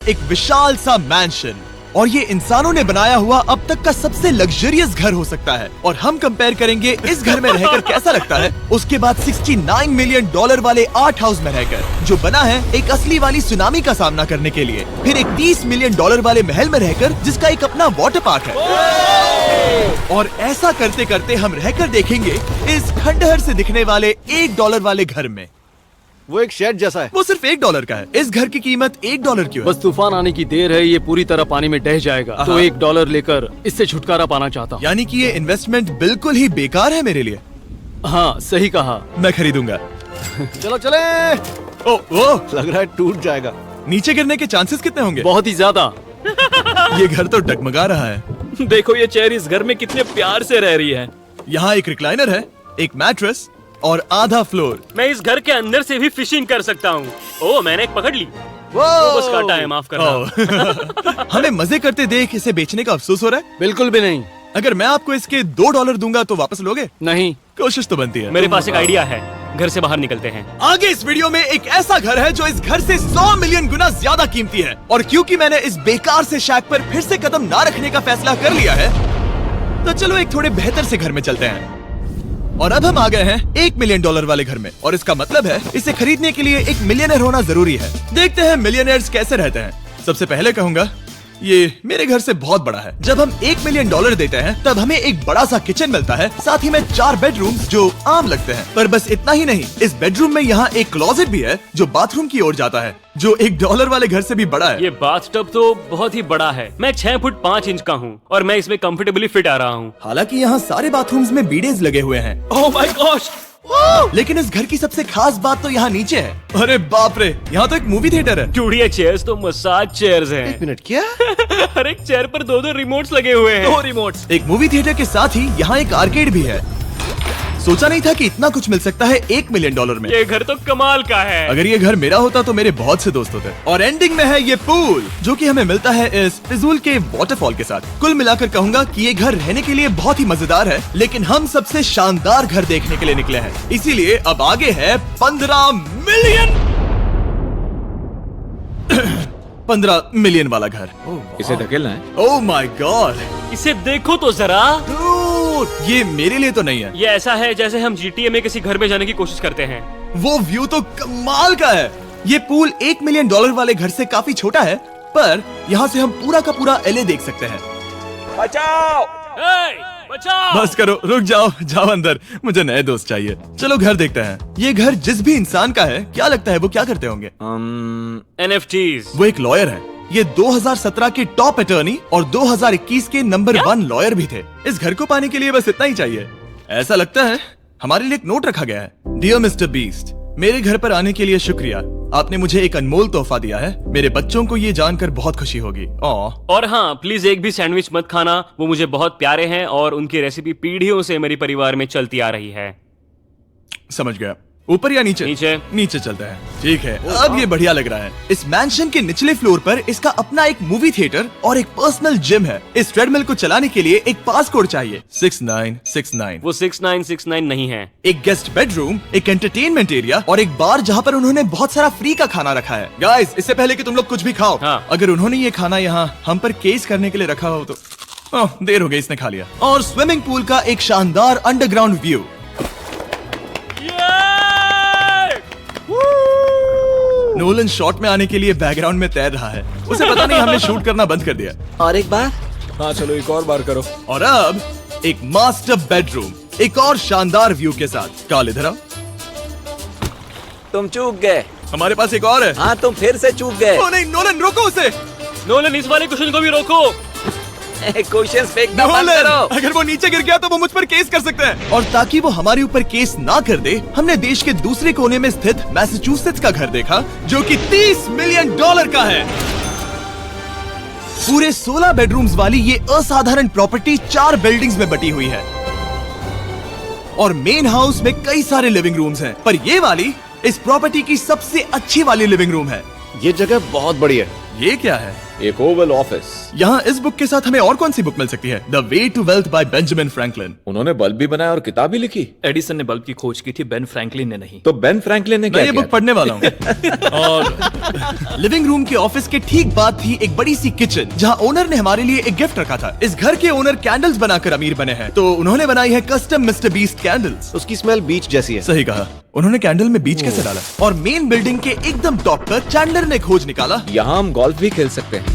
एक विशाल सा मैंशन, और ये इंसानों ने बनाया हुआ अब तक का सबसे लग्जरियस घर हो सकता है। और हम कंपेयर करेंगे इस घर में रहकर कैसा लगता है उसके बाद $69 मिलियन वाले आर्ट हाउस में रहकर, जो बना है एक असली वाली सुनामी का सामना करने के लिए। फिर एक $30 मिलियन वाले महल में रहकर जिसका एक अपना वाटर पार्क है। और ऐसा करते करते हम रहकर देखेंगे इस खंडहर से दिखने वाले $1 वाले घर में। वो एक शेड जैसा है। वो सिर्फ $1 का है। इस घर की कीमत $1 क्यों है? बस तूफान आने की देर है, ये पूरी तरह पानी में ढह जाएगा, तो $1 लेकर इससे छुटकारा पाना चाहता हूँ। यानी कि ये इन्वेस्टमेंट बिल्कुल ही बेकार है मेरे लिए। हाँ सही कहा। मैं खरीदूंगा। चलो चले। ओ, लग रहा है टूट जाएगा। नीचे गिरने के चांसेस कितने होंगे? बहुत ही ज्यादा। ये घर तो डगमगा रहा है। देखो ये चेयर इस घर में कितने प्यार से रह रही है। यहाँ एक रिक्लाइनर है, एक मैट्रेस और आधा फ्लोर। मैं इस घर के अंदर से भी फिशिंग कर सकता हूँ। ओह मैंने एक पकड़ ली। बस काटा है, माफ करना। हमें मजे करते देख इसे बेचने का अफसोस हो रहा है? बिल्कुल भी नहीं। अगर मैं आपको इसके $2 दूंगा तो वापस लोगे? नहीं। कोशिश तो बनती है। मेरे पास एक आइडिया है, घर से बाहर निकलते हैं। आगे इस वीडियो में एक ऐसा घर है जो इस घर से 100 मिलियन गुना ज्यादा कीमती है। और क्योंकि मैंने इस बेकार से शैक पर फिर से कदम ना रखने का फैसला कर लिया है, तो चलो एक थोड़े बेहतर से घर में चलते हैं। और अब हम आ गए हैं $1 मिलियन वाले घर में, और इसका मतलब है इसे खरीदने के लिए एक मिलियनर होना जरूरी है। देखते हैं मिलियनर्स कैसे रहते हैं। सबसे पहले कहूंगा ये मेरे घर से बहुत बड़ा है। जब हम $1 मिलियन देते हैं तब हमें एक बड़ा सा किचन मिलता है, साथ ही में 4 बेडरूम्स जो आम लगते हैं। पर बस इतना ही नहीं, इस बेडरूम में यहाँ एक क्लोजेट भी है जो बाथरूम की ओर जाता है, जो $1 वाले घर से भी बड़ा है। ये बाथटब तो बहुत ही बड़ा है। मैं 6 फुट 5 इंच का हूँ और मैं इसमें कंफर्टेबली फिट आ रहा हूँ। हालांकि यहाँ सारे बाथरूम्स में बीडेज लगे हुए हैं। Oh my gosh! लेकिन इस घर की सबसे खास बात तो यहाँ नीचे है। अरे बाप रे, यहाँ तो एक मूवी थिएटर है। चूड़िया चेयर्स तो मसाज चेयर्स हैं। 1 मिनट, क्या? हर एक चेयर पर 2-2 रिमोट्स लगे हुए हैं। 2 रिमोट्स। एक मूवी थिएटर के साथ ही यहाँ एक आर्केड भी है। सोचा नहीं था कि इतना कुछ मिल सकता है $1 मिलियन में। ये घर तो कमाल का है। अगर ये घर मेरा होता तो मेरे बहुत से दोस्त होते। और एंडिंग में है ये पूल, जो कि हमें मिलता है इस फिजूल के वाटरफॉल के साथ। कुल मिलाकर कहूंगा कि ये घर रहने के लिए बहुत ही मजेदार है, लेकिन हम सबसे शानदार घर देखने के लिए निकले हैं, इसीलिए अब आगे है 15 मिलियन वाला घर। इसे धकेलना है। ओह माय गॉड, इसे देखो तो जरा। ये मेरे लिए तो नहीं है। ये ऐसा है जैसे हम GTA में किसी घर में जाने की कोशिश करते हैं। वो व्यू तो कमाल का है। ये पूल $1 मिलियन वाले घर से काफी छोटा है, पर यहाँ से हम पूरा का पूरा LA देख सकते हैं। बचाओ! बचाओ! बस करो, रुक जाओ, जाओ अंदर, मुझे नए दोस्त चाहिए। चलो घर देखते हैं। ये घर जिस भी इंसान का है, क्या लगता है वो क्या करते होंगे? NFTs। वो एक लॉयर है। ये 2017 के टॉप अटर्नी और 2021 के नंबर 1 लॉयर भी थे। इस घर को पाने के लिए बस इतना ही चाहिए। ऐसा लगता है हमारे लिए एक नोट रखा गया है। डियर मिस्टर बीस्ट, मेरे घर पर आने के लिए शुक्रिया। आपने मुझे एक अनमोल तोहफा दिया है। मेरे बच्चों को ये जानकर बहुत खुशी होगी। और हाँ, प्लीज एक भी सैंडविच मत खाना, वो मुझे बहुत प्यारे हैं और उनकी रेसिपी पीढ़ियों से मेरे परिवार में चलती आ रही है। समझ गया। ऊपर या नीचे? नीचे। नीचे चलते हैं। ठीक है, अब ये बढ़िया लग रहा है। इस मैंशन के निचले फ्लोर पर इसका अपना एक मूवी थिएटर और एक पर्सनल जिम है। इस ट्रेडमिल को चलाने के लिए एक पास कोड चाहिए, 6969। वो 6969 नहीं है। एक गेस्ट बेडरूम, एक एंटरटेनमेंट एरिया और एक बार जहाँ पर उन्होंने बहुत सारा फ्री का खाना रखा है। गाइस, इससे पहले कि तुम लोग कुछ भी खाओ, अगर उन्होंने ये खाना यहाँ हम पर केस करने के लिए रखा हो तो देर हो गई, इसने खा लिया। और स्विमिंग पूल का एक शानदार अंडरग्राउंड व्यू। नोलन शॉट में आने के लिए बैकग्राउंड में तैर रहा है। उसे पता नहीं हमने शूट करना बंद कर दिया। और एक बार? हाँ चलो एक और बार करो। और अब एक मास्टर बेडरूम, एक और शानदार व्यू के साथ। काल इधर आओ। तुम चूक गए। हमारे पास एक और है। हाँ तुम फिर से चूक गए। ओ नहीं, नोलन रोको उसे। नोलन, इस वाले क्वेश्चन को भी रोको। क्वेश्चन फेंकना बंद करो। अगर वो नीचे गिर गया तो वो मुझ पर केस कर सकते हैं। और ताकि वो हमारे ऊपर केस ना कर दे, हमने देश के दूसरे कोने में स्थित मैसाचुसेट्स का घर देखा, जो कि $30 मिलियन का है। पूरे 16 बेडरूम्स वाली ये असाधारण प्रॉपर्टी 4 बिल्डिंग्स में बटी हुई है। और मेन हाउस में कई सारे लिविंग रूम्स हैं, पर ये वाली इस प्रॉपर्टी की सबसे अच्छी वाली लिविंग रूम है। ये जगह बहुत बड़ी है। ये क्या है? एक ओवल ऑफिस। यहाँ इस बुक के साथ हमें और कौन सी बुक मिल सकती है? The way to wealth by Benjamin Franklin. उन्होंने बल्ब भी बनाया और किताब भी लिखी। एडिसन ने बल्ब की खोज की थी, बेन फ्रैंकलिन ने नहीं। तो बेन फ्रैंकलिन ने मैं क्या ये किया? बुक पढ़ने वाला हूँ। और लिविंग रूम के ऑफिस के ठीक बाद थी एक बड़ी सी किचन, जहाँ ओनर ने हमारे लिए एक गिफ्ट रखा था। इस घर के ओनर कैंडल्स बनाकर अमीर बने हैं, तो उन्होंने बनाई है कस्टम मिस्टर बीस्ट कैंडल्स। उसकी स्मेल बीच जैसी है। सही कहा। उन्होंने कैंडल में बीच कैसे डाला? और मेन बिल्डिंग के एकदम टॉप पर चैंडलर ने खोज निकाला। यहाँ हम गोल्फ भी खेल सकते हैं।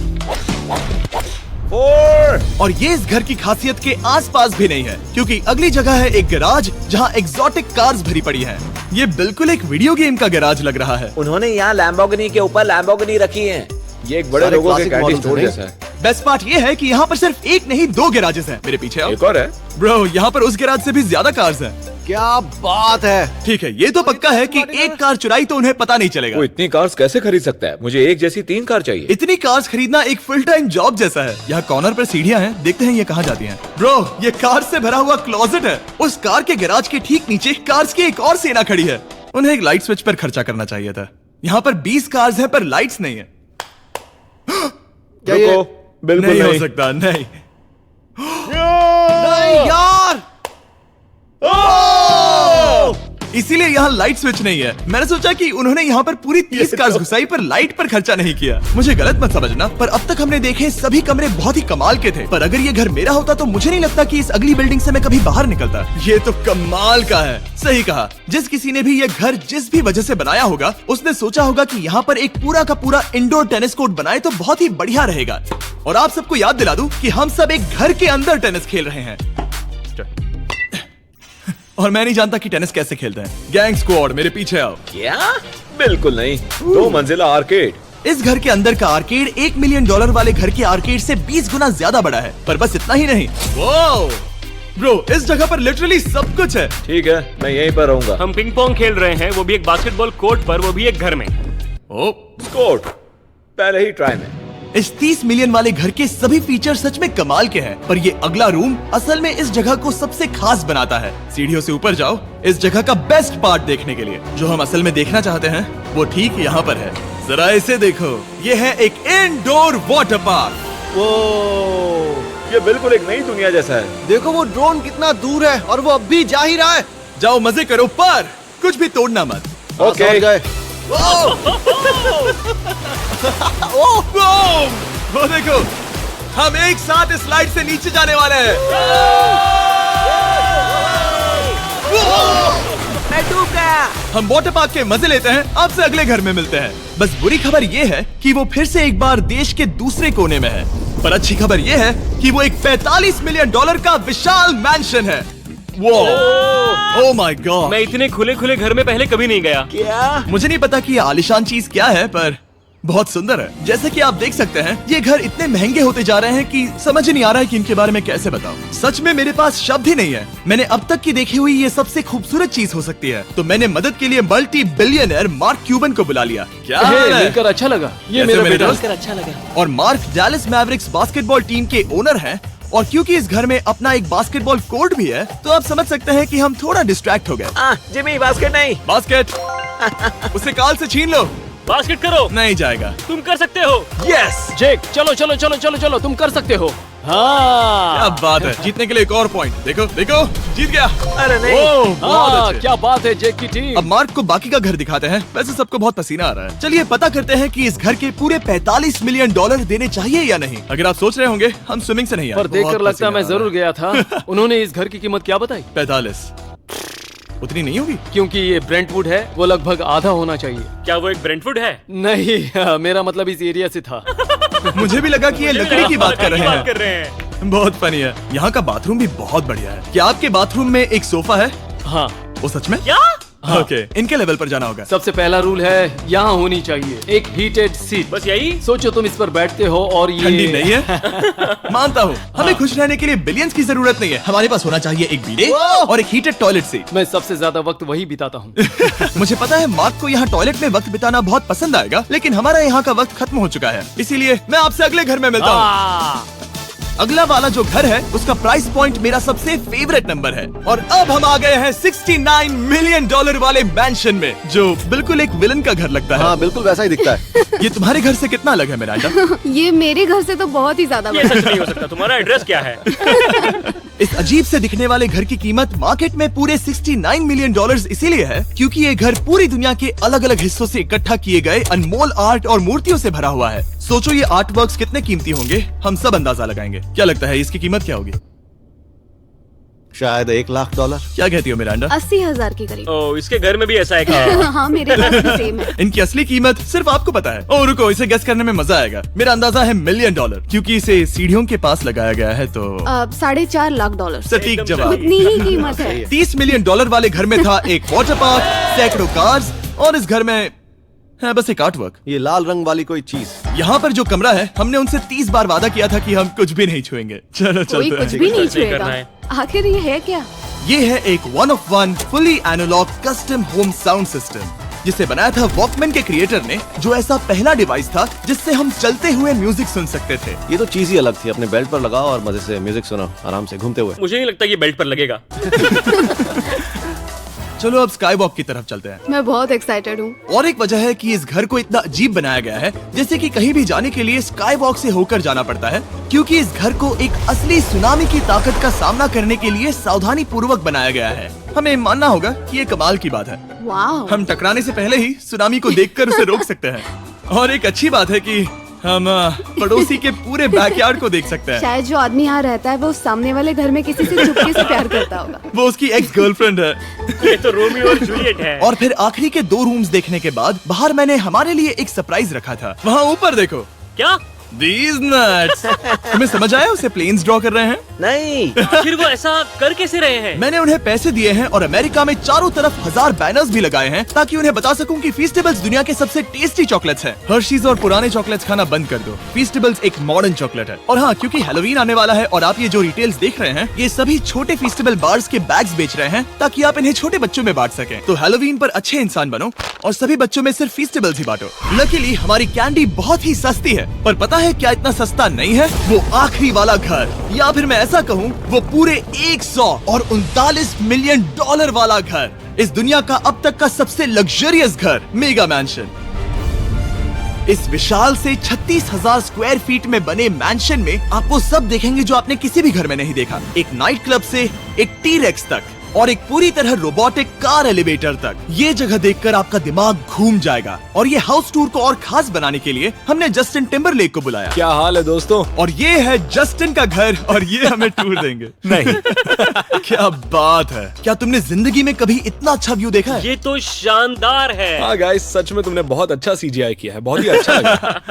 और ये इस घर की खासियत के आसपास भी नहीं है, क्योंकि अगली जगह है एक गैराज जहाँ एग्जॉटिक कार्स भरी पड़ी हैं। ये बिल्कुल एक वीडियो गेम का गैराज लग रहा है। उन्होंने यहाँ लैम्बोर्गिनी के ऊपर लैम्बोर्गिनी रखी है। ये एक बड़े सारे लोगों के classic कैंडी models स्टोर हैं। जैसा है। बेस्ट पार्ट ये है कि यहाँ पर सिर्फ एक नहीं 2 गैराजेस हैं। मेरे पीछे आओ। एक और है। ब्रो, यहाँ पर उस गैराज से भी ज्यादा कार्स हैं। क्या बात है। ठीक है, ये तो पक्का है कि एक कार चुराई तो उन्हें पता नहीं चलेगा। वो इतनी कार्स कैसे खरीद सकता है? मुझे एक जैसी 3 कार चाहिए। इतनी कार्स खरीदना एक फुल टाइम जॉब जैसा है। यहाँ कॉर्नर पर सीढ़ियाँ हैं, देखते हैं ये कहाँ जाती हैं। ब्रो, ये कार से भरा हुआ क्लोजेट है। उस कार के गैराज के ठीक नीचे कार्स की एक और सेना खड़ी है। उन्हें एक लाइट स्विच पर खर्चा करना चाहिए था। यहाँ पर 20 कार्स हैं पर लाइट्स नहीं है। रुको, बिल्कुल नहीं हो नहीं। सकता, नहीं। नहीं यार। इसीलिए यहाँ लाइट स्विच नहीं है। मैंने सोचा कि उन्होंने यहाँ पर पूरी 30 कार्स घुसाई पर लाइट पर खर्चा नहीं किया। मुझे गलत मत समझना, पर अब तक हमने देखे सभी कमरे बहुत ही कमाल के थे। पर अगर ये घर मेरा होता तो मुझे नहीं लगता कि इस अगली बिल्डिंग से मैं कभी बाहर निकलता। ये तो कमाल का है। सही कहा। जिस किसी ने भी ये घर जिस भी वजह से बनाया होगा, उसने सोचा होगा कि यहाँ पर एक पूरा का पूरा इंडोर टेनिस कोर्ट बनाए तो बहुत ही बढ़िया रहेगा। और आप सबको याद दिला दूं कि हम सब एक घर के अंदर टेनिस खेल रहे हैं। और मैं नहीं जानता कि टेनिस कैसे खेलते हैं। गैंग स्क्वाड, मेरे पीछे आओ। क्या? बिल्कुल नहीं। 2 मंजिला आर्केड। इस घर के अंदर का आर्केड $1 मिलियन वाले घर के आर्केड से 20 गुना ज्यादा बड़ा है। पर बस इतना ही नहीं। वाओ! ब्रो, इस जगह पर लिटरली सब कुछ है। ठीक है, मैं यहीं पर रहूंगा। हम पिंग पोंग खेल रहे हैं, वो भी एक बास्केटबॉल कोर्ट पर, वो भी एक घर में। ओ, स्कोट पहले ही ट्राई में। इस 30 मिलियन वाले घर के सभी फीचर सच में कमाल के हैं, पर ये अगला रूम असल में इस जगह को सबसे खास बनाता है। सीढ़ियों से ऊपर जाओ इस जगह का बेस्ट पार्ट देखने के लिए। जो हम असल में देखना चाहते हैं वो ठीक यहाँ पर है। जरा इसे देखो, ये है एक इंडोर वाटर पार्क। वो ये बिल्कुल एक नई दुनिया जैसा है। देखो वो ड्रोन कितना दूर है और वो अब भी जा ही रहा है। जाओ मजे करो, पर कुछ भी तोड़ना मत। ओके। समझ गए। वो देखो, हम एक साथ इस स्लाइड से नीचे जाने वाले हैं। मैं डूब गया। हम वाटर पार्क के मजे लेते हैं। आपसे अगले घर में मिलते हैं। बस बुरी खबर ये है कि वो फिर से एक बार देश के दूसरे कोने में है। पर अच्छी खबर ये है कि वो एक $45 मिलियन का विशाल मैंशन है। Oh my God! मैं इतने खुले खुले घर में पहले कभी नहीं गया। क्या? मुझे नहीं पता कि ये आलिशान चीज क्या है, पर बहुत सुंदर है। जैसे कि आप देख सकते हैं, ये घर इतने महंगे होते जा रहे हैं कि समझ नहीं आ रहा है कि इनके बारे में कैसे बताऊं। सच में मेरे पास शब्द ही नहीं है। मैंने अब तक की देखी हुई ये सबसे खूबसूरत चीज हो सकती है। तो मैंने मदद के लिए मल्टी बिलियनर मार्क क्यूबन को बुला लिया। क्या हाल है? मिलकर अच्छा लगा। ये कैसे मेरा मेरे बेटा। दोस्त? अच्छा लगा। और mark Dallas Mavericks basketball team के ओनर हैं। और क्योंकि इस घर में अपना एक बास्केटबॉल कोर्ट भी है, तो आप समझ सकते हैं कि हम थोड़ा डिस्ट्रैक्ट हो गए। जिमी, बास्केट नहीं। बास्केट उसे काल से छीन लो। बास्केट करो, नहीं जाएगा। तुम कर सकते हो। यस! जेक, चलो चलो चलो चलो चलो, तुम कर सकते हो। क्या हाँ बात है। जीतने के लिए एक और पॉइंट। देखो देखो, जीत गया। अरे नहीं। ओह, बहुत हाँ, अच्छे। क्या बात है जेक की टीम। अब मार्क को बाकी का घर दिखाते हैं। वैसे सबको बहुत पसीना आ रहा है। चलिए पता करते हैं कि इस घर के पूरे $45 मिलियन देने चाहिए या नहीं। अगर आप सोच रहे होंगे हम स्विमिंग से नहीं आए, पर देखकर बहुत लगता पसीना मैं आ रहा जरूर गया था। उन्होंने इस घर की कीमत क्या बताई? है। 45 उतनी नहीं होगी। क्योंकि ये ब्रेंटवुड है, वो लगभग आधा होना चाहिए। क्या वो एक ब्रेंटफुड है? नहीं, मेरा मतलब इस एरिया से था। मुझे भी लगा कि ये लकड़ी की बात कर रहे बात कर हैं। रहे हैं। बहुत फनी है। यहाँ का बाथरूम भी बहुत बढ़िया है। क्या आपके बाथरूम में एक सोफा है? हाँ, वो सच में? क्या? ओके, इनके लेवल पर जाना होगा। सबसे पहला रूल है यहाँ होनी चाहिए एक हीटेड सीट। बस यही? सोचो तुम इस पर बैठते हो और ये ठंडी नहीं है। मानता हूँ, हमें खुश रहने के लिए बिलियंस की जरूरत नहीं है। हमारे पास होना चाहिए एक बीडे और एक हीटेड टॉयलेट सीट। मैं सबसे ज्यादा वक्त वही बिताता हूँ। मुझे पता है मार्क को यहाँ टॉयलेट में वक्त बिताना बहुत पसंद आएगा, लेकिन हमारा यहाँ का वक्त खत्म हो चुका है। इसीलिए मैं आपसे अगले घर में मिलता हूँ। अगला वाला जो घर है उसका प्राइस पॉइंट मेरा सबसे फेवरेट नंबर है। और अब हम आ गए हैं $69 मिलियन वाले मैंशन में, जो बिल्कुल एक विलन का घर लगता है। हाँ बिल्कुल वैसा ही दिखता है। ये तुम्हारे घर से कितना अलग है मिरांडा? ये मेरे घर से तो बहुत ही ज्यादा ये बड़ा सच नहीं हो सकता। तुम्हारा एड्रेस क्या है? इस अजीब से दिखने वाले घर की कीमत मार्केट में पूरे $69 मिलियन इसीलिए है क्योंकि ये घर पूरी दुनिया के अलग अलग हिस्सों से इकट्ठा किए गए अनमोल आर्ट और मूर्तियों से भरा हुआ है। सोचो ये आर्ट वर्क्स कितने कीमती होंगे, हम सब अंदाजा लगाएंगे। क्या लगता है इसकी कीमत क्या होगी? शायद $1 लाख। क्या कहती हो मिरांडा? 80,000 के करीब। ओ, इसके घर में भी ऐसा है क्या? हाँ मेरे पास भी सेम है। इनकी असली कीमत सिर्फ आपको पता है। और रुको, इसे गेस करने में मजा आएगा। मेरा अंदाजा है $1 मिलियन क्योंकि इसे सीढ़ियों के पास लगाया गया है। तो $4.5 लाख। सटीक जवाब। उतनी ही कीमत है। $30 मिलियन वाले घर में था एक वाटर पार्क, सैकड़ों कार्स और इस घर में है बस एक आर्ट वर्क। ये लाल रंग वाली कोई चीज। यहाँ पर जो कमरा है, हमने उनसे 30 बार वादा किया था कि हम कुछ भी नहीं छुएंगे। चलो कोई चलते कुछ हैं। भी नहीं सही करना छुएगा। है। आखिर ये है क्या? ये है एक 1 of 1 fully analogue custom home sound system, जिसे बनाया था वॉकमैन के क्रिएटर ने, जो ऐसा पहला डिवाइस था जिससे हम चलते हुए म्यूजिक सुन सकते थे। ये तो चीज ही अलग थी। अपने बेल्ट पर लगाओ और मजे से म्यूजिक सुनो आराम से घूमते हुए। मुझे नहीं लगता कि बेल्ट पर लगेगा। चलो अब स्काई वॉक की तरफ चलते हैं। मैं बहुत एक्साइटेड हूँ। और एक वजह है कि इस घर को इतना अजीब बनाया गया है, जैसे कि कहीं भी जाने के लिए स्काई वॉक से होकर जाना पड़ता है, क्योंकि इस घर को एक असली सुनामी की ताकत का सामना करने के लिए सावधानी पूर्वक बनाया गया है। हमें मानना होगा कि ये कमाल की बात है। वाह। हम टकराने से पहले ही सुनामी को देखकर उसे रोक सकते हैं। और एक अच्छी बात है कि हम पड़ोसी के पूरे बैकयार्ड को देख सकते हैं। शायद जो आदमी यहाँ रहता है वो सामने वाले घर में किसी से चुपके से प्यार करता होगा। वो उसकी एक्स गर्लफ्रेंड है। ये तो रोमियो और जूलियट है। और फिर आखिरी के 2 रूम्स देखने के बाद बाहर मैंने हमारे लिए एक सरप्राइज रखा था। वहाँ ऊपर देखो। क्या? These nuts! तुम्हें समझ आया उसे प्लेन्स ड्रॉ कर रहे हैं? नहीं। फिर वो ऐसा कर कैसे रहे हैं? मैंने उन्हें पैसे दिए हैं और अमेरिका में चारों तरफ 1000 बैनर्स भी लगाए हैं ताकि उन्हें बता सकूं कि फीस्टेबल्स दुनिया के सबसे टेस्टी चॉकलेट्स हैं। हर्शीज और पुराने चॉकलेट्स खाना बंद कर दो। फीस्टेबल्स एक मॉडर्न चॉकलेट है। और हाँ, क्योंकि हैलोवीन आने वाला है और आप ये जो रिटेल्स देख रहे हैं, ये सभी छोटे फीस्टेबल बार्स के बैग्स बेच रहे हैं ताकि आप इन्हें छोटे बच्चों में बांट सकें। तो हैलोवीन पर अच्छे इंसान बनो और सभी बच्चों में सिर्फ फीस्टेबल्स ही बांटो। लकीली हमारी कैंडी बहुत ही सस्ती है, पर पता है क्या इतना सस्ता नहीं है? वो आखिरी वाला घर, या फिर मैं ऐसा कहूँ वो पूरे 139 मिलियन वाला घर। इस दुनिया का अब तक का सबसे लग्जरियस घर, मेगा मैंशन। इस विशाल से 36,000 स्क्वायर फीट में बने मैंशन में आप वो सब देखेंगे जो आपने किसी भी घर में नहीं देखा। एक नाइट क्लब से एक टी-रेक्स तक और एक पूरी तरह रोबोटिक कार एलिवेटर तक। ये जगह देखकर आपका दिमाग घूम जाएगा। और ये हाउस टूर को और खास बनाने के लिए हमने जस्टिन टिम्बरलेक को बुलाया। क्या हाल है दोस्तों? और ये है जस्टिन का घर और ये हमें टूर देंगे। नहीं। क्या बात है, क्या तुमने जिंदगी में कभी इतना अच्छा व्यू देखा है? ये तो शानदार है। हाँ गाइस, सच में तुमने बहुत अच्छा CGI किया है। बहुत ही अच्छा लगा।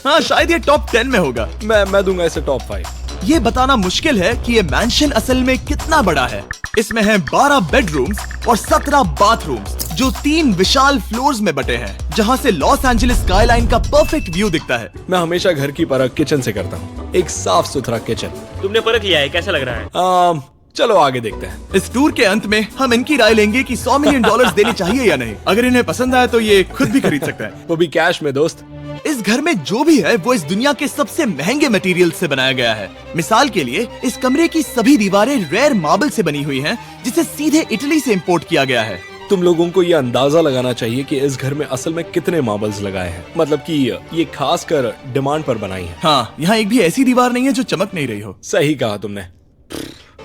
हाँ, शायद ये टॉप 10 में होगा। मैं दूंगा इसे टॉप 5। ये बताना मुश्किल है कि ये मैंशन असल में कितना बड़ा है। इसमें हैं 12 बेडरूम्स और 17 बाथरूम्स, जो 3 विशाल फ्लोर्स में बटे हैं, जहां से लॉस एंजलिस स्काईलाइन का परफेक्ट व्यू दिखता है। मैं हमेशा घर की परख किचन से करता हूँ। एक साफ सुथरा किचन। तुमने परख लिया है, कैसा लग रहा है? चलो आगे देखते हैं। इस टूर के अंत में हम इनकी राय लेंगे कि $100 मिलियन देने चाहिए या नहीं। अगर इन्हें पसंद आए तो ये खुद भी खरीद सकते हैं। वो भी कैश में दोस्त। इस घर में जो भी है वो इस दुनिया के सबसे महंगे मटेरियल से बनाया गया है। मिसाल के लिए इस कमरे की सभी दीवारें रेयर मार्बल से बनी हुई हैं, जिसे सीधे इटली से इंपोर्ट किया गया है। तुम लोगों को ये अंदाजा लगाना चाहिए कि इस घर में असल में कितने मार्बल्स लगाए हैं। मतलब कि ये खास कर डिमांड पर बनाई है। हाँ, यहाँ एक भी ऐसी दीवार नहीं है जो चमक नहीं रही हो। सही कहा तुमने।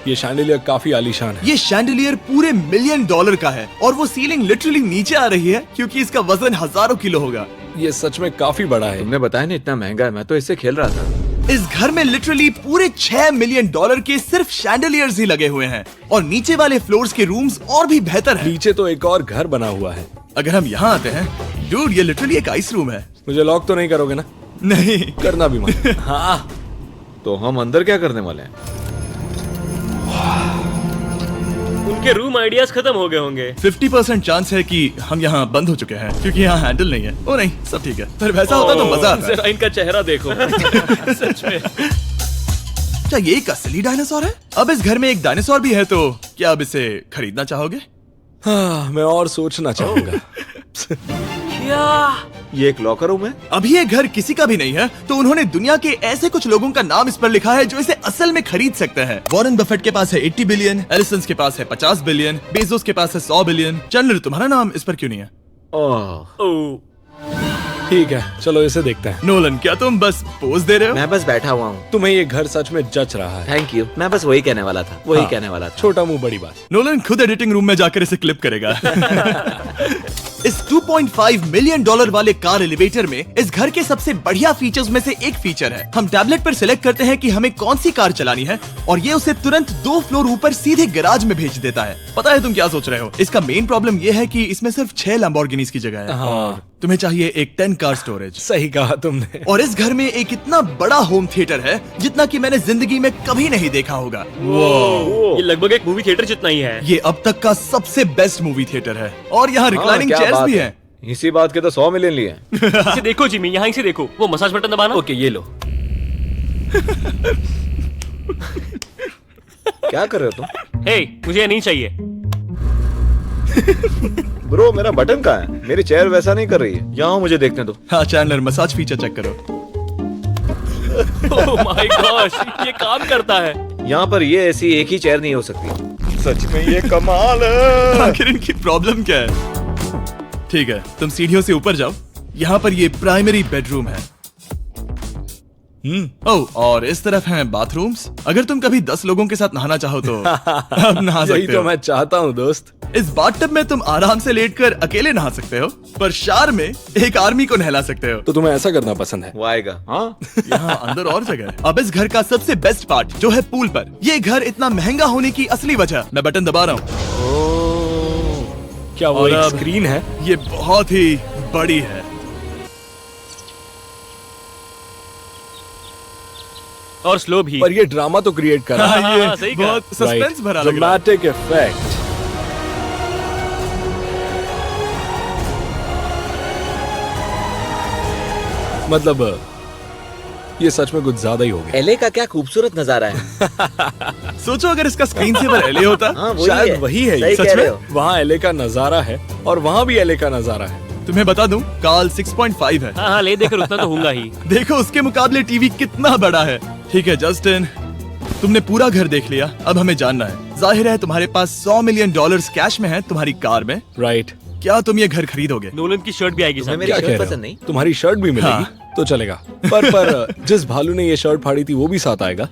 ये शैंडिलियर काफी आलीशान है। ये शैंडिलियर पूरे $1 मिलियन का है और वो सीलिंग लिटरली नीचे आ रही है क्योंकि इसका वजन हजारों किलो होगा। ये सच में काफी बड़ा है। तुमने बताया ना इतना महंगा है, मैं तो इससे खेल रहा था। इस घर में लिटरली पूरे $6 मिलियन के सिर्फ शैंडिलियर्स ही लगे हुए हैं और नीचे वाले फ्लोर्स के रूम्स और भी बेहतर हैं। नीचे तो एक और घर बना हुआ है। अगर हम यहाँ आते हैं, डूड, ये लिटरली एक आइस रूम है। मुझे लॉक तो नहीं करोगे ना? नहीं करना भी मत। हाँ, तो हम अंदर क्या करने वाले हैं? उनके रूम आइडियाज खत्म हो गए होंगे। 50% चांस है कि हम यहाँ बंद हो चुके हैं क्योंकि यहाँ हैंडल नहीं है। ओ नहीं, सब ठीक है, पर वैसा होता तो मजा आता। जरा इनका चेहरा देखो। सच में। क्या ये एक असली डायनासोर है? अब इस घर में एक डायनासोर भी है, तो क्या अब इसे खरीदना चाहोगे? हाँ, मैं और सोचना चाहूंगा। ये एक लॉकर रूम है? अभी ये घर किसी का भी नहीं है, तो उन्होंने दुनिया के ऐसे कुछ लोगों का नाम इस पर लिखा है जो इसे असल में खरीद सकते हैं। वॉरेन बफेट के पास है 80 बिलियन, एलिसन के पास है 50 बिलियन, बेजोस के पास है 100 बिलियन। चंद्र, तुम्हारा नाम इस पर क्यों नहीं है? ओह, ठीक है, चलो इसे देखते हैं। नोलन, क्या तुम बस पोज दे रहे हो? मैं बस बैठा हुआ हूँ। तुम्हें ये घर सच में जच रहा है। थैंक यू, मैं बस वही कहने वाला था, वही हाँ। कहने वाला था। छोटा मुंह बड़ी बात। नोलन खुद एडिटिंग रूम में जाकर इसे क्लिप करेगा। इस $2.5 मिलियन वाले कार एलिवेटर में इस घर के सबसे बढ़िया फीचर्स में से एक फीचर है। हम टैबलेट पर सिलेक्ट करते हैं कि हमें कौन सी कार चलानी है और ये उसे तुरंत 2 फ्लोर ऊपर सीधे गैराज में भेज देता है। पता है तुम क्या सोच रहे हो? इसका मेन प्रॉब्लम ये है कि इसमें सिर्फ 6 लैम्बोर्गिनीज की जगह है। हाँ। तुम्हें चाहिए एक 10 कार स्टोरेज। सही कहा तुमने। और इस घर में एक इतना बड़ा होम थिएटर है जितना कि मैंने जिंदगी में कभी नहीं देखा होगा। ये लगभग एक मूवी थिएटर जितना ही है। ये अब तक का सबसे बेस्ट मूवी थिएटर है और यहाँ रिक्लाइनिंग क्या चेयर्स बात भी है। हैं। इसी बात के तो 100 मिलियन लिए हैं। इसे देखो जिमी, यहाँ इसे देखो, वो मसाज बटन दबाना। ओके, ये लो। क्या कर रहे हो तुम? हे, मुझे ये नहीं चाहिए। ब्रो, मेरा बटन कहाँ है? मेरी चेयर वैसा नहीं कर रही है। यहाँ मुझे देखने दो। हाँ चैंडलर, मसाज फीचर चेक करो। ओह माय गॉश, ये काम करता है। यहाँ पर ये ऐसी एक ही चेयर नहीं हो सकती। सच में ये कमाल है। आखिर इनकी प्रॉब्लम क्या है? ठीक है, तुम सीढ़ियों से ऊपर जाओ। यहाँ पर ये प्राइमरी बेडरूम है। ओह, और इस तरफ हैं बाथरूम्स। अगर तुम कभी 10 लोगों के साथ नहाना चाहो तो अब नहा यही सकते तो हो। मैं चाहता हूँ दोस्त। इस बाथटब में तुम आराम से लेटकर अकेले नहा सकते हो, पर शार में एक आर्मी को नहला सकते हो। तो तुम्हें ऐसा करना पसंद है? वो आएगा। हाँ, यहाँ अंदर और जगह है। अब इस घर का सबसे बेस्ट पार्ट जो है पूल पर। ये घर इतना महंगा होने की असली वजह, मैं बटन दबा रहा हूँ। क्या वो और एक अब- स्क्रीन है? ये बहुत ही बड़ी है। और स्लो भी। पर ये ड्रामा तो क्रिएट कर रहा है। हाँ, ये सही कहा। बहुत सस्पेंस भरा लग रहा है। Dramatic effect. मतलब ये सच में कुछ ज्यादा ही हो गया। एले का क्या खूबसूरत नजारा है। सोचो अगर इसका स्क्रीन सेवर एलए होता। हाँ, शायद वही है ये। सही कह रहे हो। वहाँ एले का नजारा है और वहाँ भी एले का नजारा है। तुम्हें बता दूं, काल 6.5 है। हाँ हाँ, ले देकर उतना तो होगा ही। देखो उसके मुकाबले टीवी कितना बड़ा है। ठीक है जस्टिन, तुमने पूरा घर देख लिया, अब हमें जानना है। जाहिर है तुम्हारे पास $100 मिलियन कैश में है तुम्हारी कार में। राइट। क्या तुम ये घर खरीदोगे? नोलन की शर्ट भी आएगी तुम्हें सामने। मेरी क्या शर्ट कह रहे पसंद हो? नहीं? तुम्हारी शर्ट भी मिलेगी तो चलेगा। पर जिस भालू ने ये शर्ट फाड़ी थी वो भी साथ आएगा।